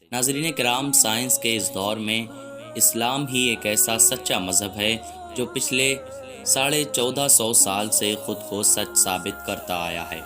ناظرین کرام، سائنس کے اس دور میں اسلام ہی ایک ایسا سچا مذہب ہے جو پچھلے 1450 سال سے خود کو سچ ثابت کرتا آیا ہے۔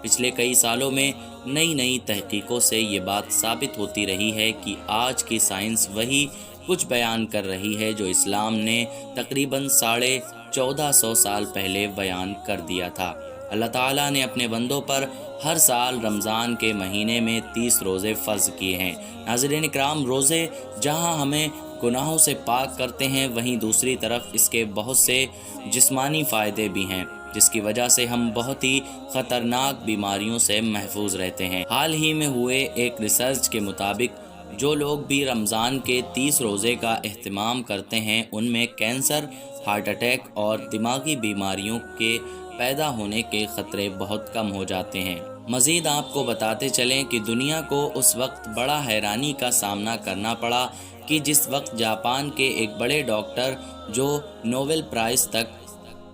پچھلے کئی سالوں میں نئی تحقیقوں سے یہ بات ثابت ہوتی رہی ہے کہ آج کی سائنس وہی کچھ بیان کر رہی ہے جو اسلام نے تقریباً 1450 سال پہلے بیان کر دیا تھا۔ اللہ تعالیٰ نے اپنے بندوں پر ہر سال رمضان کے مہینے میں 30 روزے فرض کیے ہیں۔ ناظرین کرام، روزے جہاں ہمیں گناہوں سے پاک کرتے ہیں، وہیں دوسری طرف اس کے بہت سے جسمانی فائدے بھی ہیں، جس کی وجہ سے ہم بہت ہی خطرناک بیماریوں سے محفوظ رہتے ہیں۔ حال ہی میں ہوئے ایک ریسرچ کے مطابق جو لوگ بھی رمضان کے 30 روزے کا اہتمام کرتے ہیں، ان میں کینسر، ہارٹ اٹیک اور دماغی بیماریوں کے پیدا ہونے کے خطرے بہت کم ہو جاتے ہیں۔ مزید آپ کو بتاتے چلیں کہ دنیا کو اس وقت بڑا حیرانی کا سامنا کرنا پڑا کہ جس وقت جاپان کے ایک بڑے ڈاکٹر جو نوبل پرائز تک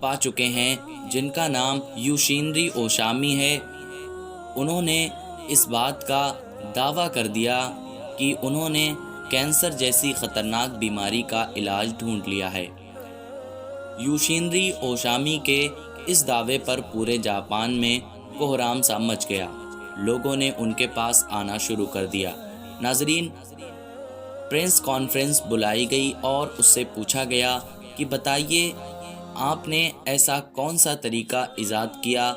پا چکے ہیں، جن کا نام یوشینری اوشامی ہے، انہوں نے اس بات کا دعویٰ کر دیا کہ انہوں نے کینسر جیسی خطرناک بیماری کا علاج ڈھونڈ لیا ہے۔ یوشینری اوشامی کے اس دعوے پر پورے جاپان میں کوہرام سا مچ گیا۔ لوگوں نے ان کے پاس آنا شروع کر دیا۔ ناظرین، پریس کانفرنس بلائی گئی اور اس سے پوچھا گیا کہ بتائیے، آپ نے ایسا کون سا طریقہ ایجاد کیا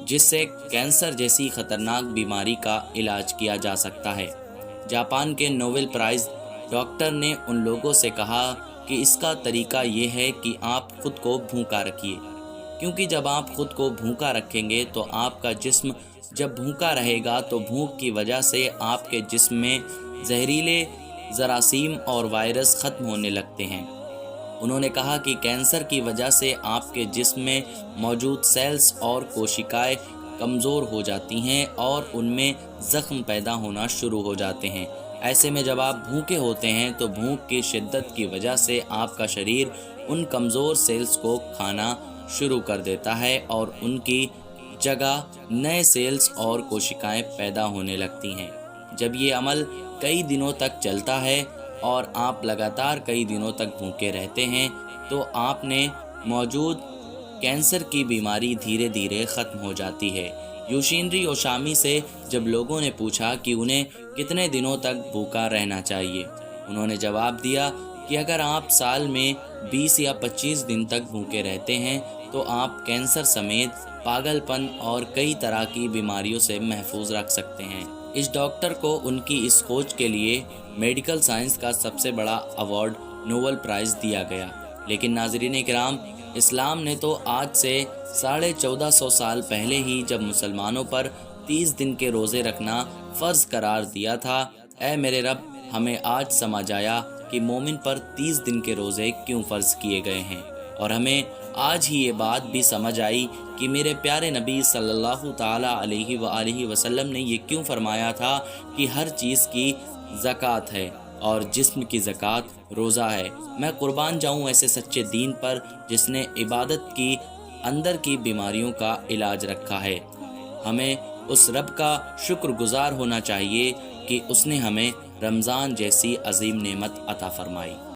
جس سے کینسر جیسی خطرناک بیماری کا علاج کیا جا سکتا ہے؟ جاپان کے نوبل پرائز ڈاکٹر نے ان لوگوں سے کہا کہ اس کا طریقہ یہ ہے کہ آپ خود کو بھوکا رکھیے، کیونکہ جب آپ خود کو بھوکا رکھیں گے تو آپ کا جسم جب بھوکا رہے گا تو بھوک کی وجہ سے آپ کے جسم میں زہریلے جراثیم اور وائرس ختم ہونے لگتے ہیں۔ انہوں نے کہا کہ کینسر کی وجہ سے آپ کے جسم میں موجود سیلز اور کوشکائیں کمزور ہو جاتی ہیں اور ان میں زخم پیدا ہونا شروع ہو جاتے ہیں۔ ایسے میں جب آپ بھوکے ہوتے ہیں تو بھوک کی شدت کی وجہ سے آپ کا شریر ان کمزور سیلز کو کھانا شروع کر دیتا ہے اور ان کی جگہ نئے سیلز اور کوشکائیں پیدا ہونے لگتی ہیں۔ جب یہ عمل کئی دنوں تک چلتا ہے اور آپ لگاتار کئی دنوں تک بھوکے رہتے ہیں تو آپ نے موجود کینسر کی بیماری دھیرے دھیرے ختم ہو جاتی ہے۔ یوشینری اوشامی سے جب لوگوں نے پوچھا کہ انہیں کتنے دنوں تک بھوکا رہنا چاہیے، انہوں نے جواب دیا کہ اگر آپ سال میں 20 یا 25 دن تک بھوکے رہتے ہیں تو آپ کینسر سمیت پاگل پن اور کئی طرح کی بیماریوں سے محفوظ رکھ سکتے ہیں۔ اس ڈاکٹر کو ان کی اس کھوج کے لیے میڈیکل سائنس کا سب سے بڑا ایوارڈ نوبل پرائز دیا گیا۔ لیکن ناظرین کرام، اسلام نے تو آج سے 1450 سال پہلے ہی جب مسلمانوں پر 30 دن کے روزے رکھنا فرض قرار دیا تھا، اے میرے رب، ہمیں آج سمجھ آیا کہ مومن پر 30 دن کے روزے کیوں فرض کیے گئے ہیں، اور ہمیں آج ہی یہ بات بھی سمجھ آئی کہ میرے پیارے نبی صلی اللہ تعالیٰ علیہ وآلہ وسلم نے یہ کیوں فرمایا تھا کہ ہر چیز کی زکوٰۃ ہے اور جسم کی زکوٰۃ روزہ ہے۔ میں قربان جاؤں ایسے سچے دین پر جس نے عبادت کی اندر کی بیماریوں کا علاج رکھا ہے۔ ہمیں اس رب کا شکر گزار ہونا چاہیے کہ اس نے ہمیں رمضان جیسی عظیم نعمت عطا فرمائی۔